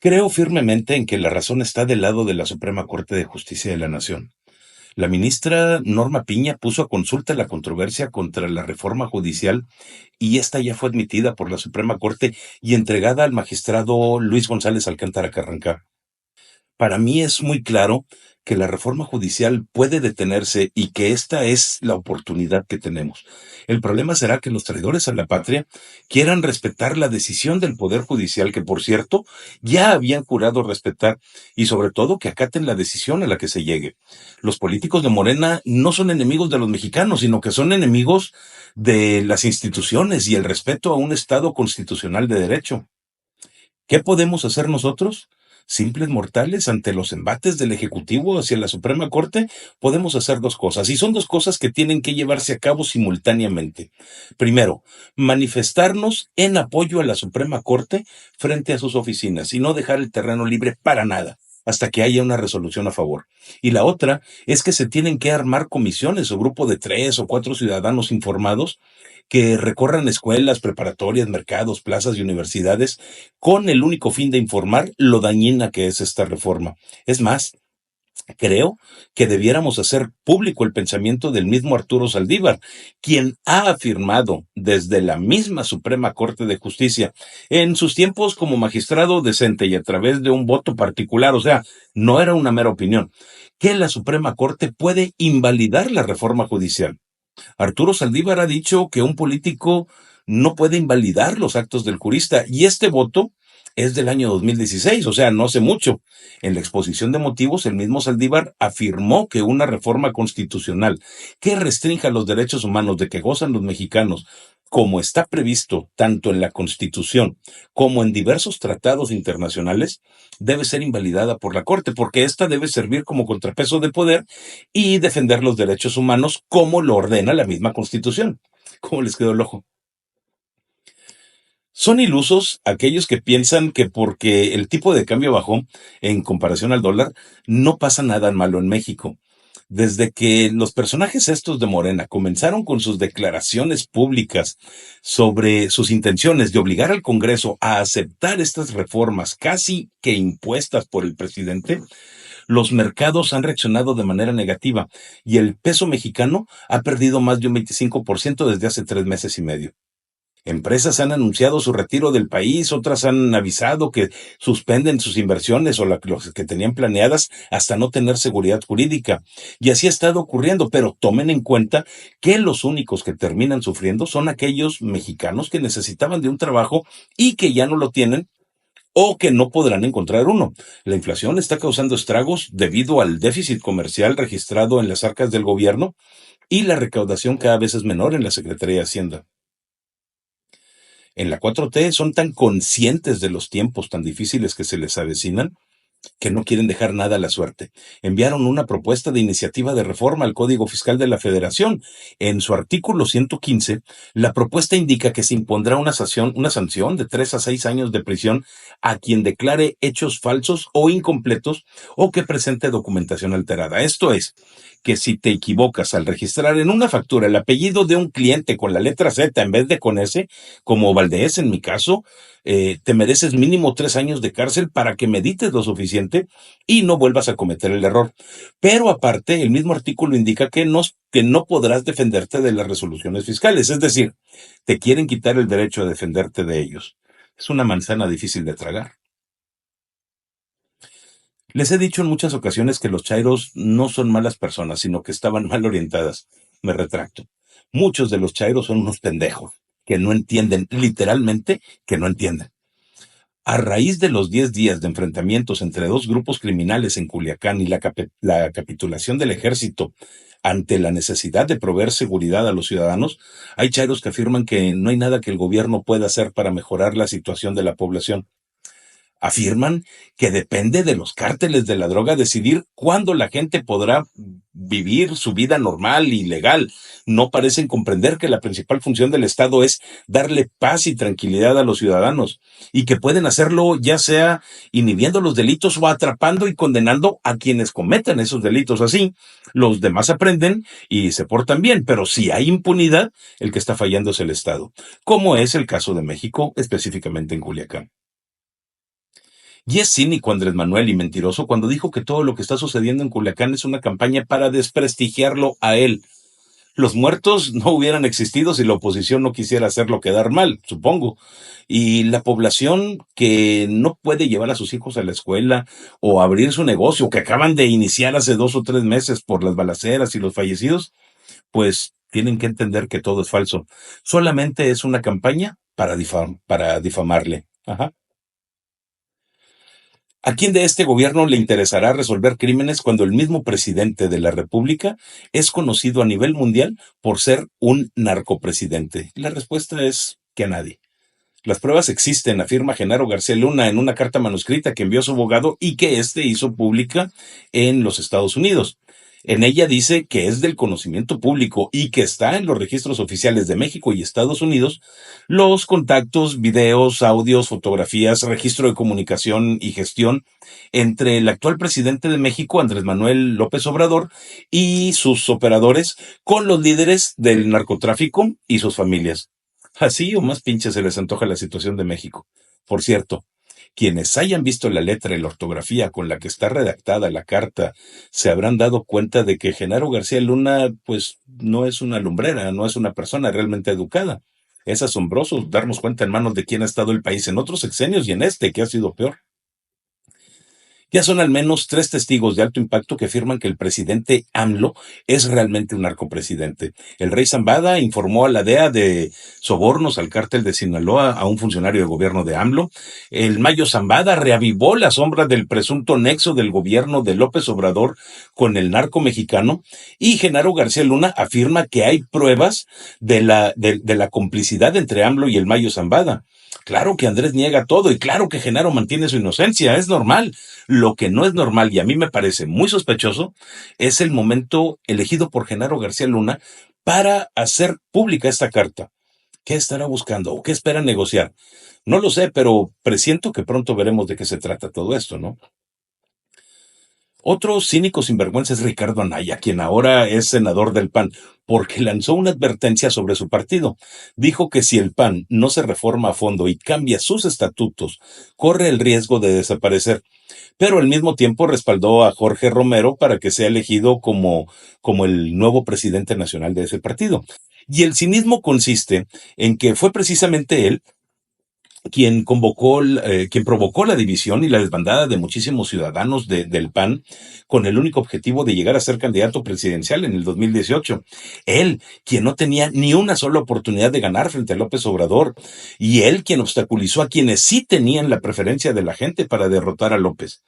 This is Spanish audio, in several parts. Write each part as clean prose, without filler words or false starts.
Creo firmemente en que la razón está del lado de la Suprema Corte de Justicia de la Nación. La ministra Norma Piña puso a consulta la controversia contra la reforma judicial y esta ya fue admitida por la Suprema Corte y entregada al magistrado Luis González Alcántara Carranca. Para mí es muy claro que la reforma judicial puede detenerse y que esta es la oportunidad que tenemos. El problema será que los traidores a la patria quieran respetar la decisión del Poder Judicial, que por cierto ya habían jurado respetar, y sobre todo que acaten la decisión a la que se llegue. Los políticos de Morena no son enemigos de los mexicanos, sino que son enemigos de las instituciones y el respeto a un Estado constitucional de derecho. ¿Qué podemos hacer nosotros? Simples mortales ante los embates del Ejecutivo hacia la Suprema Corte, podemos hacer dos cosas, y son dos cosas que tienen que llevarse a cabo simultáneamente. Primero, manifestarnos en apoyo a la Suprema Corte frente a sus oficinas y no dejar el terreno libre para nada hasta que haya una resolución a favor. Y la otra es que se tienen que armar comisiones o grupo de 3 o 4 ciudadanos informados que recorran escuelas, preparatorias, mercados, plazas y universidades con el único fin de informar lo dañina que es esta reforma. Es más, creo que debiéramos hacer público el pensamiento del mismo Arturo Saldívar, quien ha afirmado desde la misma Suprema Corte de Justicia, en sus tiempos como magistrado decente y a través de un voto particular, o sea, no era una mera opinión, que la Suprema Corte puede invalidar la reforma judicial. Arturo Saldívar ha dicho que un político no puede invalidar los actos del jurista y este voto es del año 2016, o sea, no hace mucho. En la exposición de motivos, el mismo Saldívar afirmó que una reforma constitucional que restrinja los derechos humanos de que gozan los mexicanos, como está previsto tanto en la Constitución como en diversos tratados internacionales, debe ser invalidada por la Corte, porque ésta debe servir como contrapeso de poder y defender los derechos humanos como lo ordena la misma Constitución. ¿Cómo les quedó el ojo? Son ilusos aquellos que piensan que porque el tipo de cambio bajó en comparación al dólar, no pasa nada malo en México. Desde que los personajes estos de Morena comenzaron con sus declaraciones públicas sobre sus intenciones de obligar al Congreso a aceptar estas reformas casi que impuestas por el presidente, los mercados han reaccionado de manera negativa y el peso mexicano ha perdido más de un 25% desde hace 3 meses y medio. Empresas han anunciado su retiro del país, otras han avisado que suspenden sus inversiones o los que tenían planeadas hasta no tener seguridad jurídica. Y así ha estado ocurriendo, pero tomen en cuenta que los únicos que terminan sufriendo son aquellos mexicanos que necesitaban de un trabajo y que ya no lo tienen o que no podrán encontrar uno. La inflación está causando estragos debido al déficit comercial registrado en las arcas del gobierno y la recaudación cada vez es menor en la Secretaría de Hacienda. En la 4T son tan conscientes de los tiempos tan difíciles que se les avecinan que no quieren dejar nada a la suerte. Enviaron una propuesta de iniciativa de reforma al Código Fiscal de la Federación. En su artículo 115, la propuesta indica que se impondrá una sanción de 3 a 6 años de prisión a quien declare hechos falsos o incompletos o que presente documentación alterada. Esto es, que si te equivocas al registrar en una factura el apellido de un cliente con la letra Z en vez de con S, como Valdés en mi caso, te mereces mínimo 3 años de cárcel para que medites lo suficiente y no vuelvas a cometer el error. Pero aparte, el mismo artículo indica que no podrás defenderte de las resoluciones fiscales, es decir, te quieren quitar el derecho a defenderte de ellos. Es una manzana difícil de tragar. Les he dicho en muchas ocasiones que los chairos no son malas personas, sino que estaban mal orientadas. Me retracto. Muchos de los chairos son unos pendejos que no entienden, literalmente, que no entienden. A raíz de los 10 días de enfrentamientos entre dos grupos criminales en Culiacán y la capitulación del ejército ante la necesidad de proveer seguridad a los ciudadanos, hay chairos que afirman que no hay nada que el gobierno pueda hacer para mejorar la situación de la población. Afirman que depende de los cárteles de la droga decidir cuándo la gente podrá vivir su vida normal y legal. No parecen comprender que la principal función del Estado es darle paz y tranquilidad a los ciudadanos y que pueden hacerlo ya sea inhibiendo los delitos o atrapando y condenando a quienes cometan esos delitos. Así, los demás aprenden y se portan bien, pero si hay impunidad, el que está fallando es el Estado, como es el caso de México, específicamente en Culiacán. Y es cínico Andrés Manuel y mentiroso cuando dijo que todo lo que está sucediendo en Culiacán es una campaña para desprestigiarlo a él. Los muertos no hubieran existido si la oposición no quisiera hacerlo quedar mal, supongo. Y la población que no puede llevar a sus hijos a la escuela o abrir su negocio, que acaban de iniciar hace 2 o 3 meses por las balaceras y los fallecidos, pues tienen que entender que todo es falso. Solamente es una campaña para difamarle. Ajá. ¿A quién de este gobierno le interesará resolver crímenes cuando el mismo presidente de la República es conocido a nivel mundial por ser un narcopresidente? La respuesta es que a nadie. Las pruebas existen, afirma Genaro García Luna en una carta manuscrita que envió a su abogado y que éste hizo pública en los Estados Unidos. En ella dice que es del conocimiento público y que está en los registros oficiales de México y Estados Unidos los contactos, videos, audios, fotografías, registro de comunicación y gestión entre el actual presidente de México, Andrés Manuel López Obrador, y sus operadores con los líderes del narcotráfico y sus familias. Así o más pinche se les antoja la situación de México. Por cierto, quienes hayan visto la letra y la ortografía con la que está redactada la carta, se habrán dado cuenta de que Genaro García Luna, pues, no es una lumbrera, no es una persona realmente educada. Es asombroso darnos cuenta en manos de quién ha estado el país en otros sexenios y en este, que ha sido peor. Ya son al menos 3 testigos de alto impacto que afirman que el presidente AMLO es realmente un narcopresidente. El rey Zambada informó a la DEA de sobornos al cártel de Sinaloa a un funcionario de gobierno de AMLO. El Mayo Zambada reavivó la sombra del presunto nexo del gobierno de López Obrador con el narco mexicano. Y Genaro García Luna afirma que hay pruebas de la complicidad entre AMLO y el Mayo Zambada. Claro que Andrés niega todo y claro que Genaro mantiene su inocencia, es normal. Lo que no es normal y a mí me parece muy sospechoso es el momento elegido por Genaro García Luna para hacer pública esta carta. ¿Qué estará buscando o qué espera negociar? No lo sé, pero presiento que pronto veremos de qué se trata todo esto, ¿no? Otro cínico sinvergüenza es Ricardo Anaya, quien ahora es senador del PAN, porque lanzó una advertencia sobre su partido. Dijo que si el PAN no se reforma a fondo y cambia sus estatutos, corre el riesgo de desaparecer, pero al mismo tiempo respaldó a Jorge Romero para que sea elegido como el nuevo presidente nacional de ese partido. Y el cinismo consiste en que fue precisamente él quien provocó la división y la desbandada de muchísimos ciudadanos del PAN con el único objetivo de llegar a ser candidato presidencial en el 2018. Él, quien no tenía ni una sola oportunidad de ganar frente a López Obrador, y él quien obstaculizó a quienes sí tenían la preferencia de la gente para derrotar a López.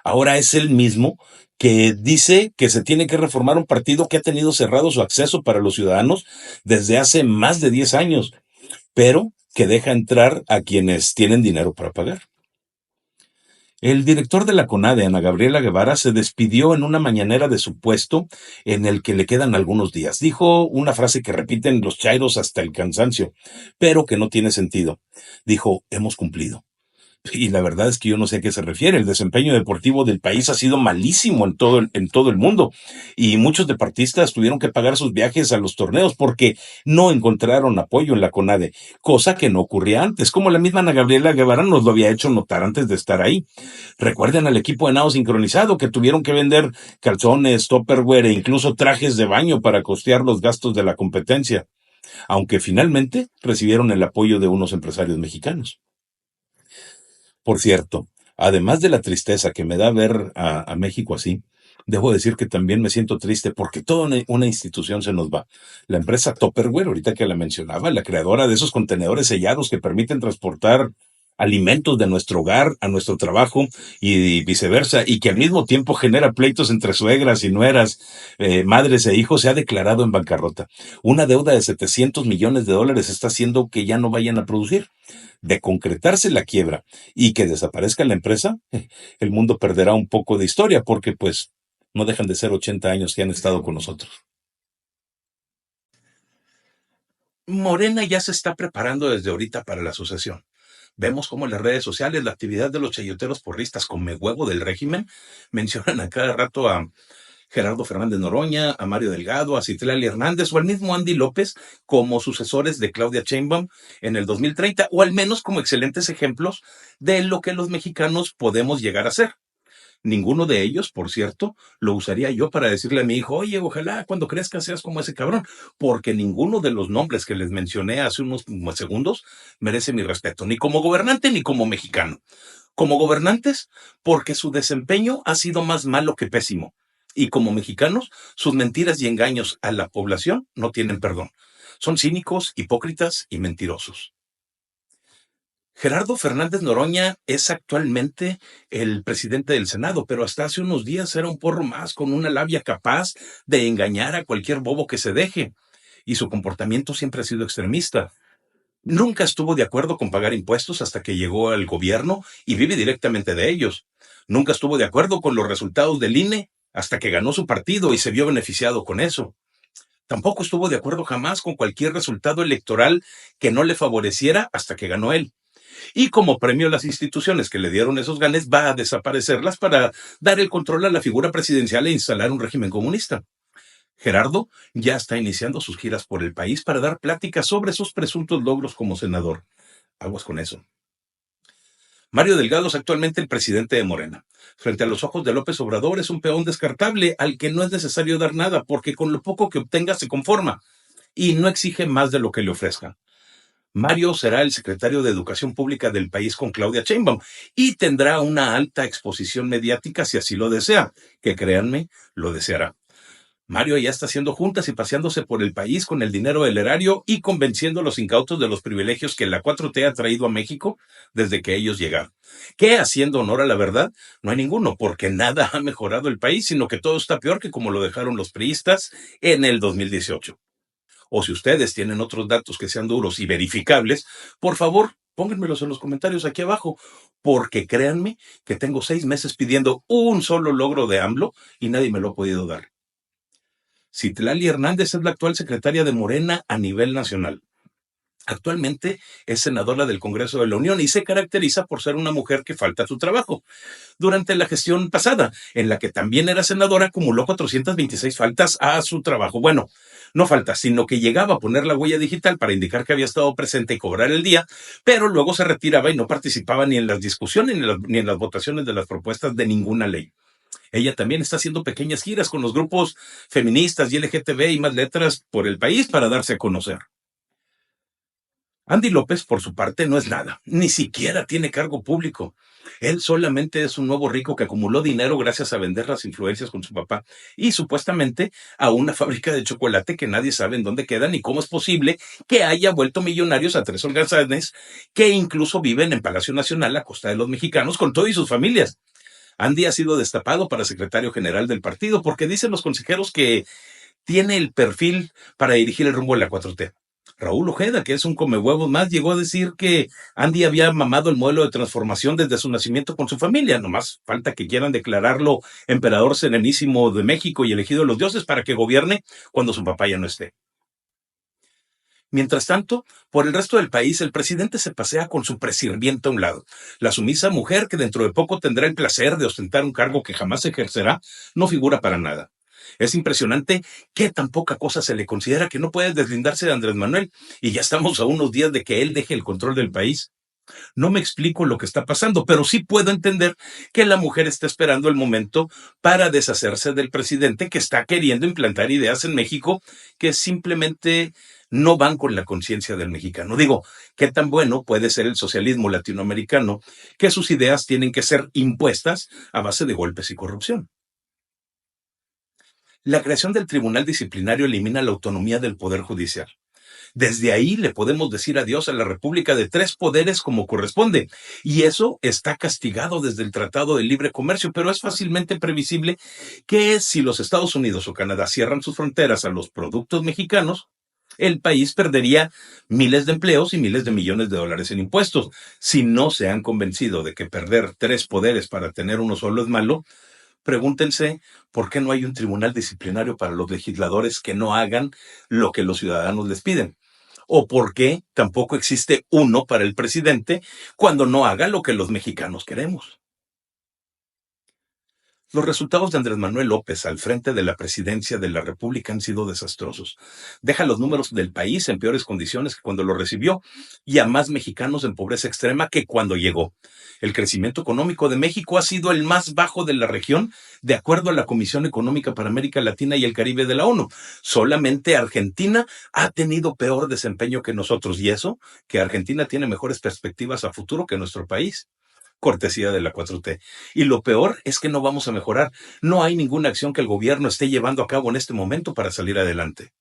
Ahora es él mismo que dice que se tiene que reformar un partido que ha tenido cerrado su acceso para los ciudadanos desde hace más de 10 años, pero que deja entrar a quienes tienen dinero para pagar. El director de la CONADE, Ana Gabriela Guevara, se despidió en una mañanera de su puesto en el que le quedan algunos días. Dijo una frase que repiten los chairos hasta el cansancio, pero que no tiene sentido. Dijo, hemos cumplido. Y la verdad es que yo no sé a qué se refiere. El desempeño deportivo del país ha sido malísimo en todo el mundo. Y muchos deportistas tuvieron que pagar sus viajes a los torneos porque no encontraron apoyo en la CONADE, cosa que no ocurría antes, como la misma Ana Gabriela Guevara nos lo había hecho notar antes de estar ahí. Recuerden al equipo de nado sincronizado que tuvieron que vender calzones, tupperware e incluso trajes de baño para costear los gastos de la competencia, aunque finalmente recibieron el apoyo de unos empresarios mexicanos. Por cierto, además de la tristeza que me da ver a México así, debo decir que también me siento triste porque toda una institución se nos va. La empresa Tupperware, ahorita que la mencionaba, la creadora de esos contenedores sellados que permiten transportar alimentos de nuestro hogar a nuestro trabajo y viceversa, y que al mismo tiempo genera pleitos entre suegras y nueras, madres e hijos, se ha declarado en bancarrota. Una deuda de $700 millones está haciendo que ya no vayan a producir. De concretarse la quiebra y que desaparezca la empresa, el mundo perderá un poco de historia porque pues no dejan de ser 80 años que han estado con nosotros. Morena ya se está preparando desde ahorita para la sucesión. Vemos cómo en las redes sociales la actividad de los chayoteros porristas con me huevo del régimen mencionan a cada rato Gerardo Fernández Noroña, a Mario Delgado, a Citlali Hernández o al mismo Andy López como sucesores de Claudia Sheinbaum en el 2030, o al menos como excelentes ejemplos de lo que los mexicanos podemos llegar a ser. Ninguno de ellos, por cierto, lo usaría yo para decirle a mi hijo, oye, ojalá cuando crezcas seas como ese cabrón, porque ninguno de los nombres que les mencioné hace unos segundos merece mi respeto, ni como gobernante ni como mexicano. Como gobernantes, porque su desempeño ha sido más malo que pésimo. Y como mexicanos, sus mentiras y engaños a la población no tienen perdón. Son cínicos, hipócritas y mentirosos. Gerardo Fernández Noroña es actualmente el presidente del Senado, pero hasta hace unos días era un porro más con una labia capaz de engañar a cualquier bobo que se deje. Y su comportamiento siempre ha sido extremista. Nunca estuvo de acuerdo con pagar impuestos hasta que llegó al gobierno y vive directamente de ellos. Nunca estuvo de acuerdo con los resultados del INE hasta que ganó su partido y se vio beneficiado con eso. Tampoco estuvo de acuerdo jamás con cualquier resultado electoral que no le favoreciera hasta que ganó él. Y como premio a las instituciones que le dieron esos ganes, va a desaparecerlas para dar el control a la figura presidencial e instalar un régimen comunista. Gerardo ya está iniciando sus giras por el país para dar pláticas sobre sus presuntos logros como senador. Aguas con eso. Mario Delgado es actualmente el presidente de Morena. Frente a los ojos de López Obrador es un peón descartable al que no es necesario dar nada porque con lo poco que obtenga se conforma y no exige más de lo que le ofrezcan. Mario será el secretario de Educación Pública del país con Claudia Sheinbaum y tendrá una alta exposición mediática si así lo desea, que créanme, lo deseará. Mario ya está haciendo juntas y paseándose por el país con el dinero del erario y convenciendo a los incautos de los privilegios que la 4T ha traído a México desde que ellos llegaron. Que, haciendo honor a la verdad, no hay ninguno, porque nada ha mejorado el país, sino que todo está peor que como lo dejaron los priistas en el 2018. O si ustedes tienen otros datos que sean duros y verificables, por favor, pónganmelos en los comentarios aquí abajo, porque créanme que tengo 6 meses pidiendo un solo logro de AMLO y nadie me lo ha podido dar. Citlali Hernández es la actual secretaria de Morena a nivel nacional. Actualmente es senadora del Congreso de la Unión y se caracteriza por ser una mujer que falta a su trabajo. Durante la gestión pasada, en la que también era senadora, acumuló 426 faltas a su trabajo. Bueno, no faltas, sino que llegaba a poner la huella digital para indicar que había estado presente y cobrar el día, pero luego se retiraba y no participaba ni en las discusiones ni en las votaciones de las propuestas de ninguna ley. Ella también está haciendo pequeñas giras con los grupos feministas y LGTB y más letras por el país para darse a conocer. Andy López, por su parte, no es nada, ni siquiera tiene cargo público. Él solamente es un nuevo rico que acumuló dinero gracias a vender las influencias con su papá y supuestamente a una fábrica de chocolate que nadie sabe en dónde queda ni cómo es posible que haya vuelto millonarios a tres holgazanes que incluso viven en Palacio Nacional a costa de los mexicanos con todo y sus familias. Andy ha sido destapado para secretario general del partido porque dicen los consejeros que tiene el perfil para dirigir el rumbo de la 4T. Raúl Ojeda, que es un comehuevos más, llegó a decir que Andy había mamado el modelo de transformación desde su nacimiento con su familia. Nomás falta que quieran declararlo emperador serenísimo de México y elegido de los dioses para que gobierne cuando su papá ya no esté. Mientras tanto, por el resto del país, el presidente se pasea con su presirvienta a un lado. La sumisa mujer, que dentro de poco tendrá el placer de ostentar un cargo que jamás ejercerá, no figura para nada. Es impresionante que tan poca cosa se le considera que no puede deslindarse de Andrés Manuel, y ya estamos a unos días de que él deje el control del país. No me explico lo que está pasando, pero sí puedo entender que la mujer está esperando el momento para deshacerse del presidente que está queriendo implantar ideas en México que simplemente no van con la conciencia del mexicano. Digo, ¿qué tan bueno puede ser el socialismo latinoamericano que sus ideas tienen que ser impuestas a base de golpes y corrupción? La creación del Tribunal Disciplinario elimina la autonomía del Poder Judicial. Desde ahí le podemos decir adiós a la República de tres poderes como corresponde. Y eso está castigado desde el Tratado de Libre Comercio, pero es fácilmente previsible que si los Estados Unidos o Canadá cierran sus fronteras a los productos mexicanos, el país perdería miles de empleos y miles de millones de dólares en impuestos. Si no se han convencido de que perder tres poderes para tener uno solo es malo, pregúntense por qué no hay un tribunal disciplinario para los legisladores que no hagan lo que los ciudadanos les piden. O por qué tampoco existe uno para el presidente cuando no haga lo que los mexicanos queremos. Los resultados de Andrés Manuel López al frente de la presidencia de la República han sido desastrosos. Deja los números del país en peores condiciones que cuando lo recibió y a más mexicanos en pobreza extrema que cuando llegó. El crecimiento económico de México ha sido el más bajo de la región, de acuerdo a la Comisión Económica para América Latina y el Caribe de la ONU. Solamente Argentina ha tenido peor desempeño que nosotros, y eso que Argentina tiene mejores perspectivas a futuro que nuestro país, cortesía de la 4T. Y lo peor es que no vamos a mejorar. No hay ninguna acción que el gobierno esté llevando a cabo en este momento para salir adelante.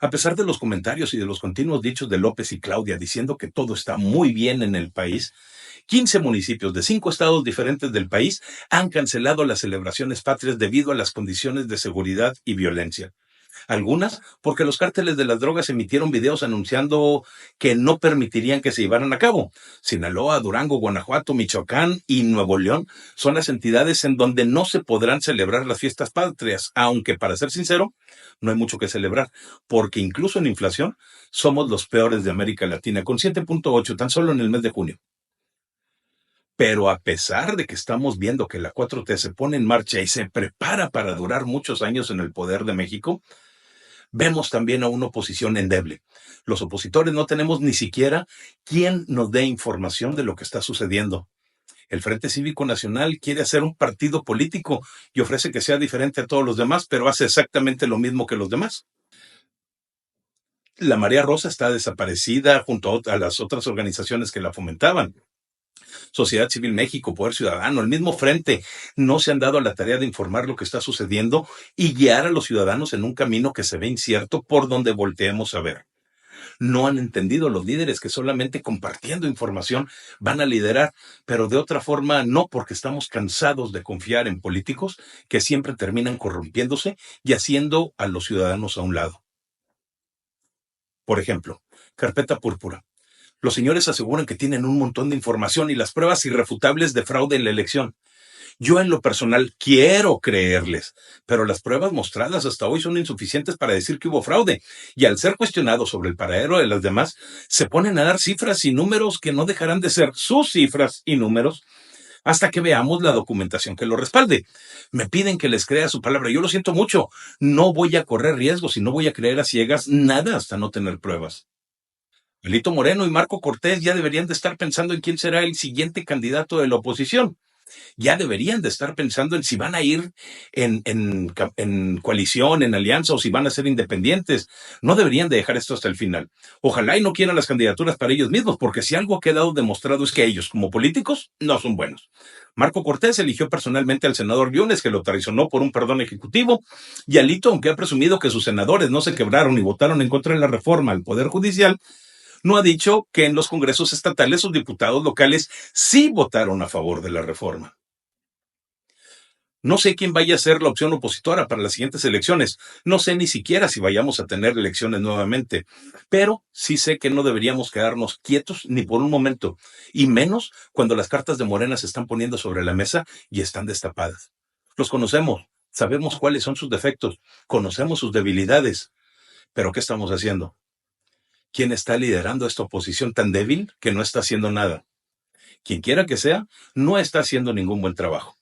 A pesar de los comentarios y de los continuos dichos de López y Claudia diciendo que todo está muy bien en el país, 15 municipios de 5 estados diferentes del país han cancelado las celebraciones patrias debido a las condiciones de seguridad y violencia. Algunas porque los cárteles de las drogas emitieron videos anunciando que no permitirían que se llevaran a cabo. Sinaloa, Durango, Guanajuato, Michoacán y Nuevo León son las entidades en donde no se podrán celebrar las fiestas patrias, aunque para ser sincero, no hay mucho que celebrar, porque incluso en inflación somos los peores de América Latina, con 7.8 tan solo en el mes de junio. Pero a pesar de que estamos viendo que la 4T se pone en marcha y se prepara para durar muchos años en el poder de México, vemos también a una oposición endeble. Los opositores no tenemos ni siquiera quien nos dé información de lo que está sucediendo. El Frente Cívico Nacional quiere hacer un partido político y ofrece que sea diferente a todos los demás, pero hace exactamente lo mismo que los demás. La Marea Rosa está desaparecida junto a las otras organizaciones que la fomentaban. Sociedad Civil México, Poder Ciudadano, el mismo frente, no se han dado a la tarea de informar lo que está sucediendo y guiar a los ciudadanos en un camino que se ve incierto por donde volteemos a ver. No han entendido los líderes que solamente compartiendo información van a liderar, pero de otra forma no, porque estamos cansados de confiar en políticos que siempre terminan corrompiéndose y haciendo a los ciudadanos a un lado. Por ejemplo, Carpeta Púrpura. Los señores aseguran que tienen un montón de información y las pruebas irrefutables de fraude en la elección. Yo en lo personal quiero creerles, pero las pruebas mostradas hasta hoy son insuficientes para decir que hubo fraude. Y al ser cuestionados sobre el paradero de las demás, se ponen a dar cifras y números que no dejarán de ser sus cifras y números hasta que veamos la documentación que lo respalde. Me piden que les crea su palabra. Yo lo siento mucho. No voy a correr riesgos y no voy a creer a ciegas nada hasta no tener pruebas. Alito Moreno y Marco Cortés ya deberían de estar pensando en quién será el siguiente candidato de la oposición. Ya deberían de estar pensando en si van a ir en coalición, en alianza o si van a ser independientes. No deberían de dejar esto hasta el final. Ojalá y no quieran las candidaturas para ellos mismos, porque si algo ha quedado demostrado es que ellos, como políticos, no son buenos. Marco Cortés eligió personalmente al senador Yunes, que lo traicionó por un perdón ejecutivo, y Alito, aunque ha presumido que sus senadores no se quebraron y votaron en contra de la reforma al Poder Judicial, no ha dicho que en los congresos estatales sus diputados locales sí votaron a favor de la reforma. No sé quién vaya a ser la opción opositora para las siguientes elecciones. No sé ni siquiera si vayamos a tener elecciones nuevamente. Pero sí sé que no deberíamos quedarnos quietos ni por un momento. Y menos cuando las cartas de Morena se están poniendo sobre la mesa y están destapadas. Los conocemos, sabemos cuáles son sus defectos, conocemos sus debilidades. Pero ¿qué estamos haciendo? ¿Quién está liderando esta oposición tan débil que no está haciendo nada? Quien quiera que sea, no está haciendo ningún buen trabajo.